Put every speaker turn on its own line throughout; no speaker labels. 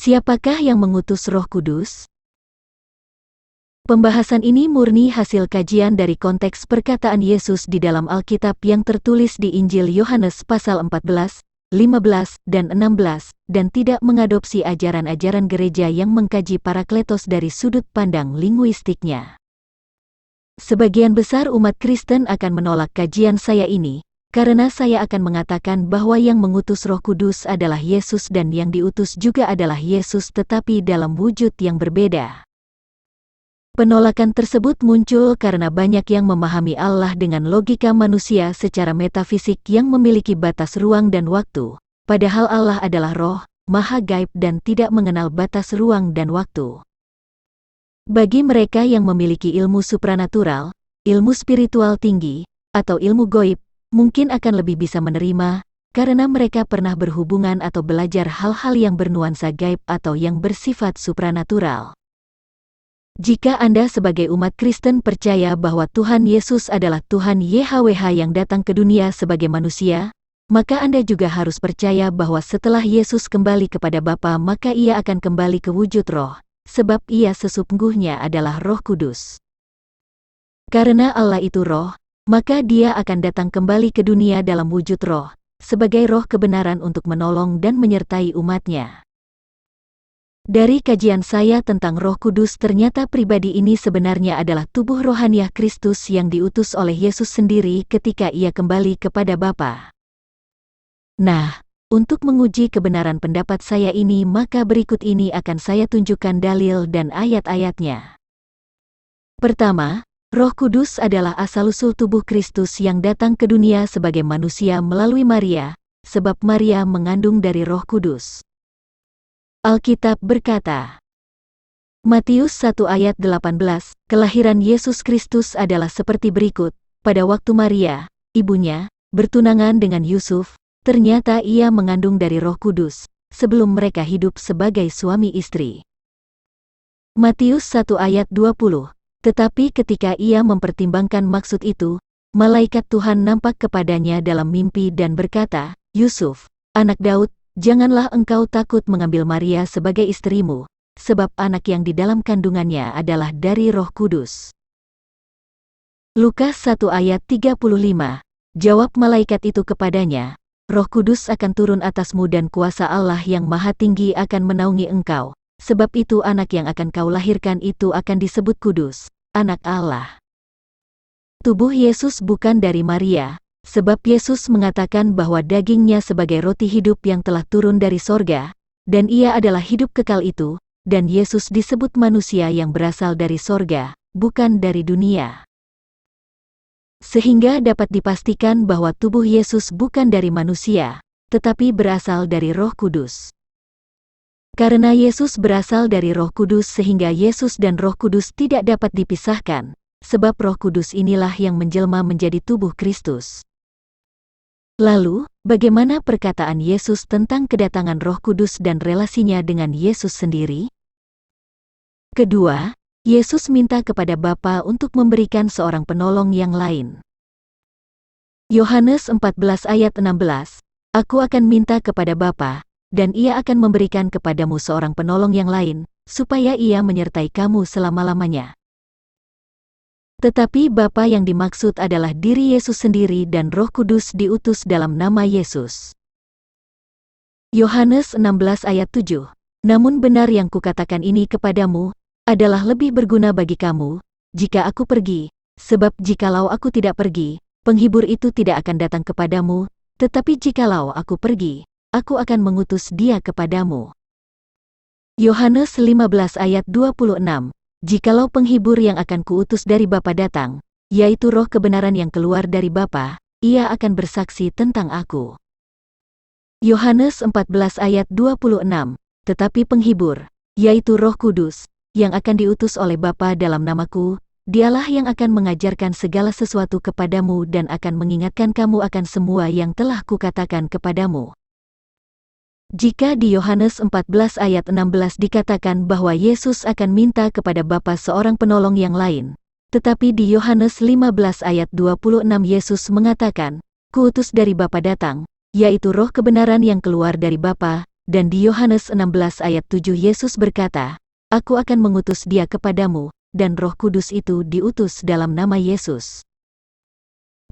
Siapakah yang mengutus Roh Kudus? Pembahasan ini murni hasil kajian dari konteks perkataan Yesus di dalam Alkitab yang tertulis di Injil Yohanes pasal 14, 15, dan 16, dan tidak mengadopsi ajaran-ajaran gereja yang mengkaji Parakletos dari sudut pandang linguistiknya. Sebagian besar umat Kristen akan menolak kajian saya ini, karena saya akan mengatakan bahwa yang mengutus Roh Kudus adalah Yesus dan yang diutus juga adalah Yesus tetapi dalam wujud yang berbeda. Penolakan tersebut muncul karena banyak yang memahami Allah dengan logika manusia secara metafisik yang memiliki batas ruang dan waktu, padahal Allah adalah Roh, Maha Gaib dan tidak mengenal batas ruang dan waktu. Bagi mereka yang memiliki ilmu supranatural, ilmu spiritual tinggi, atau ilmu goib, mungkin akan lebih bisa menerima, karena mereka pernah berhubungan atau belajar hal-hal yang bernuansa gaib atau yang bersifat supranatural. Jika Anda sebagai umat Kristen percaya bahwa Tuhan Yesus adalah Tuhan YHWH yang datang ke dunia sebagai manusia, maka Anda juga harus percaya bahwa setelah Yesus kembali kepada Bapa maka Ia akan kembali ke wujud roh, sebab Ia sesungguhnya adalah Roh Kudus. Karena Allah itu roh, maka Dia akan datang kembali ke dunia dalam wujud roh, sebagai roh kebenaran untuk menolong dan menyertai umatnya. Dari kajian saya tentang Roh Kudus ternyata pribadi ini sebenarnya adalah tubuh rohaniah Kristus yang diutus oleh Yesus sendiri ketika Ia kembali kepada Bapa. Nah, untuk menguji kebenaran pendapat saya ini maka berikut ini akan saya tunjukkan dalil dan ayat-ayatnya. Pertama, Roh Kudus adalah asal-usul tubuh Kristus yang datang ke dunia sebagai manusia melalui Maria, sebab Maria mengandung dari Roh Kudus. Alkitab berkata, Matius 1 ayat 18, kelahiran Yesus Kristus adalah seperti berikut, pada waktu Maria, ibunya, bertunangan dengan Yusuf, ternyata ia mengandung dari Roh Kudus, sebelum mereka hidup sebagai suami istri. Matius 1 ayat 20, tetapi ketika ia mempertimbangkan maksud itu, malaikat Tuhan nampak kepadanya dalam mimpi dan berkata, Yusuf, anak Daud, janganlah engkau takut mengambil Maria sebagai istrimu, sebab anak yang di dalam kandungannya adalah dari Roh Kudus. Lukas 1 ayat 35, jawab malaikat itu kepadanya, Roh Kudus akan turun atasmu dan kuasa Allah yang Maha Tinggi akan menaungi engkau, sebab itu anak yang akan kau lahirkan itu akan disebut kudus, anak Allah. Tubuh Yesus bukan dari Maria, sebab Yesus mengatakan bahwa dagingnya sebagai roti hidup yang telah turun dari sorga, dan ia adalah hidup kekal itu, dan Yesus disebut manusia yang berasal dari sorga, bukan dari dunia. Sehingga dapat dipastikan bahwa tubuh Yesus bukan dari manusia, tetapi berasal dari Roh Kudus. Karena Yesus berasal dari Roh Kudus sehingga Yesus dan Roh Kudus tidak dapat dipisahkan, sebab Roh Kudus inilah yang menjelma menjadi tubuh Kristus. Lalu, bagaimana perkataan Yesus tentang kedatangan Roh Kudus dan relasinya dengan Yesus sendiri? Kedua, Yesus minta kepada Bapa untuk memberikan seorang penolong yang lain. Yohanes 14 ayat 16, Aku akan minta kepada Bapa, dan Ia akan memberikan kepadamu seorang penolong yang lain, supaya Ia menyertai kamu selama-lamanya. Tetapi Bapa yang dimaksud adalah diri Yesus sendiri dan Roh Kudus diutus dalam nama Yesus. Yohanes 16 ayat 7, Namun benar yang kukatakan ini kepadamu, adalah lebih berguna bagi kamu, jika aku pergi, sebab jikalau aku tidak pergi, penghibur itu tidak akan datang kepadamu, tetapi jikalau aku pergi, aku akan mengutus dia kepadamu. Yohanes 15 ayat 26, Jikalau penghibur yang akan kuutus dari Bapa datang, yaitu roh kebenaran yang keluar dari Bapa, ia akan bersaksi tentang aku. Yohanes 14 ayat 26, Tetapi penghibur, yaitu Roh Kudus, yang akan diutus oleh Bapa dalam namaku, dialah yang akan mengajarkan segala sesuatu kepadamu dan akan mengingatkan kamu akan semua yang telah kukatakan kepadamu. Jika di Yohanes 14 ayat 16 dikatakan bahwa Yesus akan minta kepada Bapa seorang penolong yang lain, tetapi di Yohanes 15 ayat 26 Yesus mengatakan, Kuutus dari Bapa datang, yaitu roh kebenaran yang keluar dari Bapa, dan di Yohanes 16 ayat 7 Yesus berkata, "Aku akan mengutus Dia kepadamu," dan Roh Kudus itu diutus dalam nama Yesus.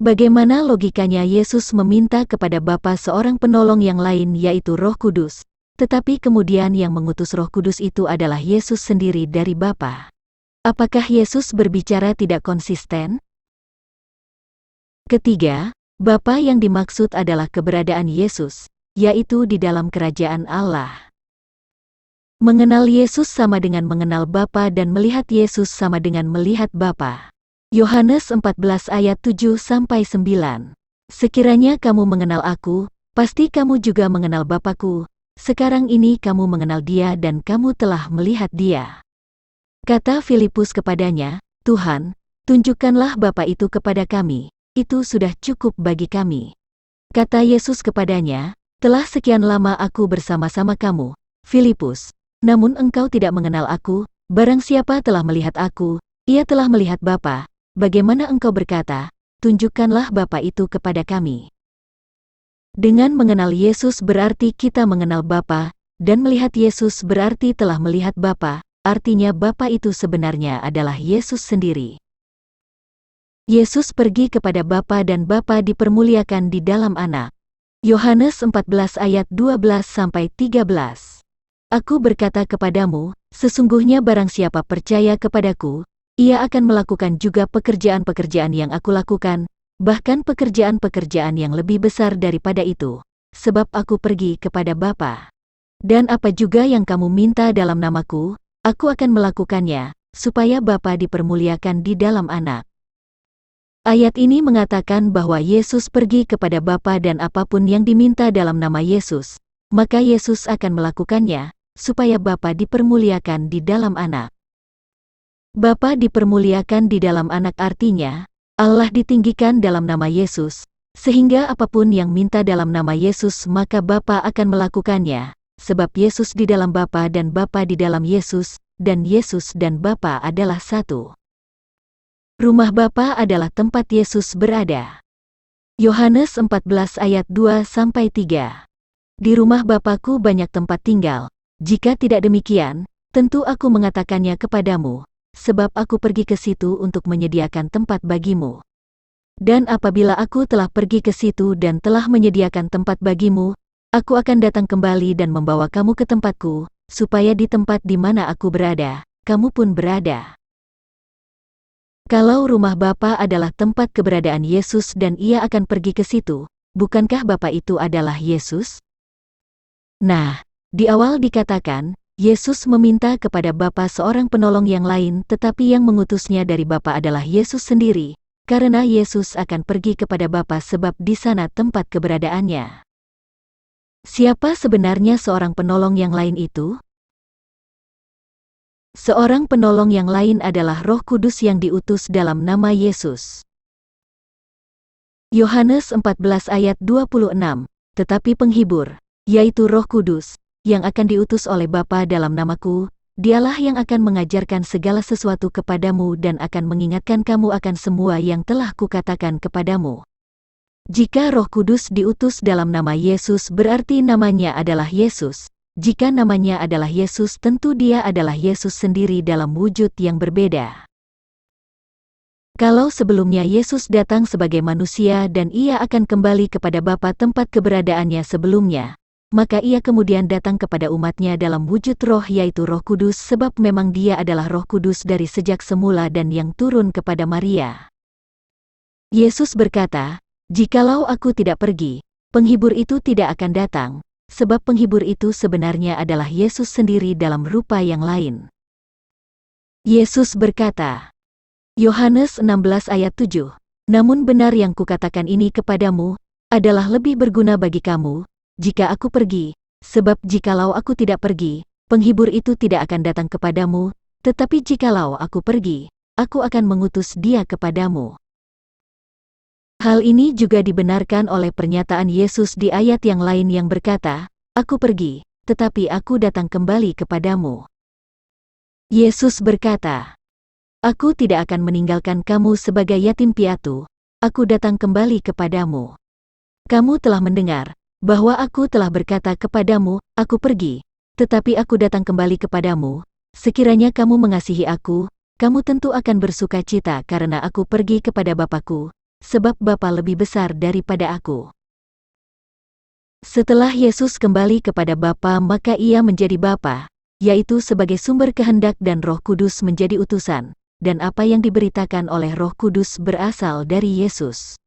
Bagaimana logikanya Yesus meminta kepada Bapa seorang penolong yang lain yaitu Roh Kudus, tetapi kemudian yang mengutus Roh Kudus itu adalah Yesus sendiri dari Bapa? Apakah Yesus berbicara tidak konsisten? Ketiga, Bapa yang dimaksud adalah keberadaan Yesus, yaitu di dalam kerajaan Allah. Mengenal Yesus sama dengan mengenal Bapa dan melihat Yesus sama dengan melihat Bapa. Yohanes 14 ayat 7-9. Sekiranya kamu mengenal Aku, pasti kamu juga mengenal Bapa-Ku. Sekarang ini kamu mengenal Dia dan kamu telah melihat Dia. Kata Filipus kepadanya, "Tuhan, tunjukkanlah Bapa itu kepada kami, itu sudah cukup bagi kami." Kata Yesus kepadanya, "Telah sekian lama Aku bersama-sama kamu, Filipus, namun engkau tidak mengenal Aku. Barang siapa telah melihat Aku, ia telah melihat Bapa. Bagaimana engkau berkata, 'Tunjukkanlah Bapa itu kepada kami'?" Dengan mengenal Yesus berarti kita mengenal Bapa, dan melihat Yesus berarti telah melihat Bapa, artinya Bapa itu sebenarnya adalah Yesus sendiri. Yesus pergi kepada Bapa dan Bapa dipermuliakan di dalam Anak. Yohanes 14 ayat 12-13. Aku berkata kepadamu, sesungguhnya barang siapa percaya kepadaku, ia akan melakukan juga pekerjaan-pekerjaan yang aku lakukan, bahkan pekerjaan-pekerjaan yang lebih besar daripada itu, sebab aku pergi kepada Bapa. Dan apa juga yang kamu minta dalam namaku, aku akan melakukannya, supaya Bapa dipermuliakan di dalam Anak. Ayat ini mengatakan bahwa Yesus pergi kepada Bapa dan apapun yang diminta dalam nama Yesus, maka Yesus akan melakukannya, supaya Bapa dipermuliakan di dalam Anak. Bapa dipermuliakan di dalam Anak artinya, Allah ditinggikan dalam nama Yesus, sehingga apapun yang minta dalam nama Yesus maka Bapa akan melakukannya, sebab Yesus di dalam Bapa dan Bapa di dalam Yesus, dan Yesus dan Bapa adalah satu. Rumah Bapa adalah tempat Yesus berada. Yohanes 14 ayat 2-3. Di rumah Bapa-Ku banyak tempat tinggal, jika tidak demikian, tentu aku mengatakannya kepadamu, sebab aku pergi ke situ untuk menyediakan tempat bagimu. Dan apabila aku telah pergi ke situ dan telah menyediakan tempat bagimu, aku akan datang kembali dan membawa kamu ke tempatku, supaya di tempat di mana aku berada, kamu pun berada. Kalau rumah Bapa adalah tempat keberadaan Yesus dan ia akan pergi ke situ, bukankah Bapa itu adalah Yesus? Nah, di awal dikatakan, Yesus meminta kepada Bapa seorang penolong yang lain tetapi yang mengutusnya dari Bapa adalah Yesus sendiri, karena Yesus akan pergi kepada Bapa sebab di sana tempat keberadaannya. Siapa sebenarnya seorang penolong yang lain itu? Seorang penolong yang lain adalah Roh Kudus yang diutus dalam nama Yesus. Yohanes 14 ayat 26, tetapi penghibur, yaitu Roh Kudus, yang akan diutus oleh Bapa dalam namaku, Dialah yang akan mengajarkan segala sesuatu kepadamu dan akan mengingatkan kamu akan semua yang telah kukatakan kepadamu. Jika Roh Kudus diutus dalam nama Yesus berarti namanya adalah Yesus. Jika namanya adalah Yesus tentu Dia adalah Yesus sendiri dalam wujud yang berbeda. Kalau sebelumnya Yesus datang sebagai manusia dan Ia akan kembali kepada Bapa tempat keberadaannya sebelumnya, maka Ia kemudian datang kepada umatnya dalam wujud Roh yaitu Roh Kudus sebab memang Dia adalah Roh Kudus dari sejak semula dan yang turun kepada Maria. Yesus berkata, "Jikalau Aku tidak pergi, penghibur itu tidak akan datang." Sebab penghibur itu sebenarnya adalah Yesus sendiri dalam rupa yang lain. Yesus berkata, Yohanes 16 ayat 7, "Namun benar yang kukatakan ini kepadamu, adalah lebih berguna bagi kamu, jika aku pergi, sebab jikalau aku tidak pergi, penghibur itu tidak akan datang kepadamu, tetapi jikalau aku pergi, aku akan mengutus Dia kepadamu." Hal ini juga dibenarkan oleh pernyataan Yesus di ayat yang lain yang berkata, "Aku pergi, tetapi aku datang kembali kepadamu." Yesus berkata, "Aku tidak akan meninggalkan kamu sebagai yatim piatu, aku datang kembali kepadamu." Kamu telah mendengar bahwa aku telah berkata kepadamu, aku pergi, tetapi aku datang kembali kepadamu. Sekiranya kamu mengasihi aku, kamu tentu akan bersuka cita karena aku pergi kepada Bapa-Ku, sebab Bapa lebih besar daripada aku. Setelah Yesus kembali kepada Bapa, maka ia menjadi Bapa, yaitu sebagai sumber kehendak, dan Roh Kudus menjadi utusan, dan apa yang diberitakan oleh Roh Kudus berasal dari Yesus.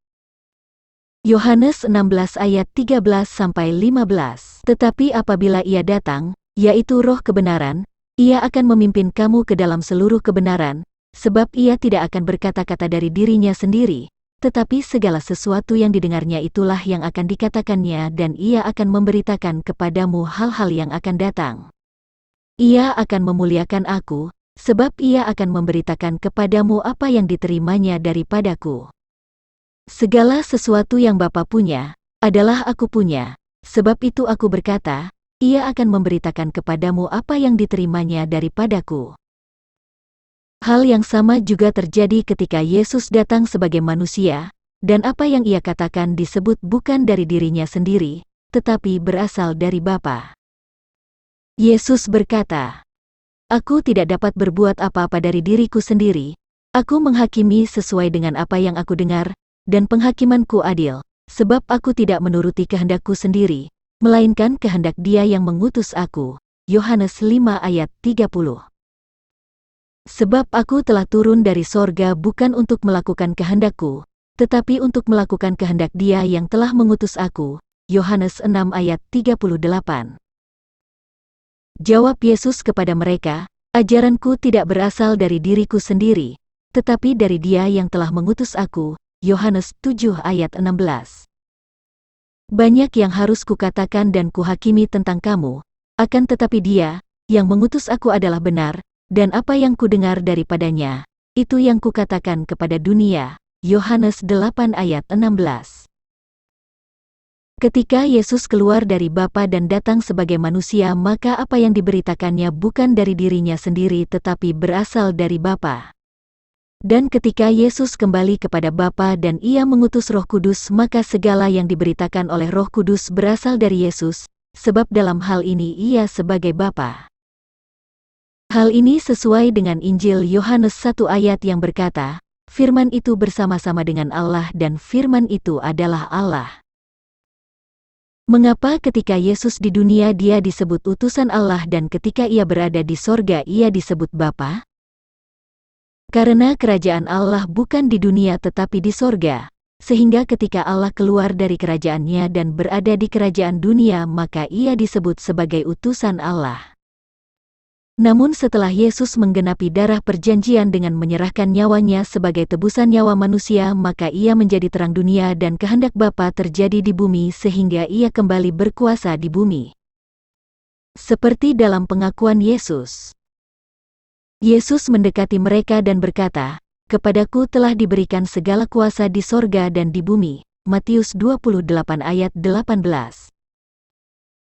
Yohanes 16 ayat 13-15. Tetapi apabila ia datang, yaitu Roh kebenaran, ia akan memimpin kamu ke dalam seluruh kebenaran, sebab ia tidak akan berkata-kata dari dirinya sendiri, tetapi segala sesuatu yang didengarnya itulah yang akan dikatakannya, dan ia akan memberitakan kepadamu hal-hal yang akan datang. Ia akan memuliakan aku, sebab ia akan memberitakan kepadamu apa yang diterimanya daripadaku. Segala sesuatu yang Bapa punya, adalah aku punya, sebab itu aku berkata, ia akan memberitakan kepadamu apa yang diterimanya daripadaku. Hal yang sama juga terjadi ketika Yesus datang sebagai manusia, dan apa yang ia katakan disebut bukan dari dirinya sendiri, tetapi berasal dari Bapa. Yesus berkata, "Aku tidak dapat berbuat apa-apa dari diriku sendiri, aku menghakimi sesuai dengan apa yang aku dengar, dan penghakimanku adil, sebab aku tidak menuruti kehendakku sendiri, melainkan kehendak Dia yang mengutus aku." Yohanes 5 ayat 30. Sebab aku telah turun dari sorga bukan untuk melakukan kehendakku, tetapi untuk melakukan kehendak Dia yang telah mengutus aku. Yohanes 6 ayat 38. Jawab Yesus kepada mereka, "Ajaranku tidak berasal dari diriku sendiri, tetapi dari Dia yang telah mengutus aku." Yohanes 7 ayat 16. Banyak yang harus kukatakan dan kuhakimi tentang kamu, akan tetapi Dia yang mengutus aku adalah benar, dan apa yang kudengar daripadanya, itu yang kukatakan kepada dunia. Yohanes 8 ayat 16. Ketika Yesus keluar dari Bapa dan datang sebagai manusia, maka apa yang diberitakannya bukan dari dirinya sendiri tetapi berasal dari Bapa. Dan ketika Yesus kembali kepada Bapa dan ia mengutus Roh Kudus, maka segala yang diberitakan oleh Roh Kudus berasal dari Yesus, sebab dalam hal ini ia sebagai Bapa. Hal ini sesuai dengan Injil Yohanes 1 ayat yang berkata, "Firman itu bersama-sama dengan Allah dan Firman itu adalah Allah." Mengapa ketika Yesus di dunia Dia disebut utusan Allah dan ketika ia berada di sorga ia disebut Bapa? Karena kerajaan Allah bukan di dunia tetapi di sorga, sehingga ketika Allah keluar dari kerajaannya dan berada di kerajaan dunia maka ia disebut sebagai utusan Allah. Namun setelah Yesus menggenapi darah perjanjian dengan menyerahkan nyawanya sebagai tebusan nyawa manusia, maka ia menjadi terang dunia dan kehendak Bapa terjadi di bumi sehingga ia kembali berkuasa di bumi. Seperti dalam pengakuan Yesus. Yesus mendekati mereka dan berkata, "Kepadaku telah diberikan segala kuasa di sorga dan di bumi." Matius 28 ayat 18.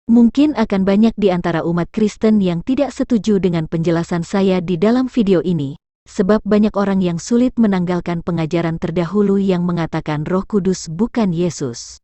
Mungkin akan banyak di antara umat Kristen yang tidak setuju dengan penjelasan saya di dalam video ini, sebab banyak orang yang sulit menanggalkan pengajaran terdahulu yang mengatakan Roh Kudus bukan Yesus.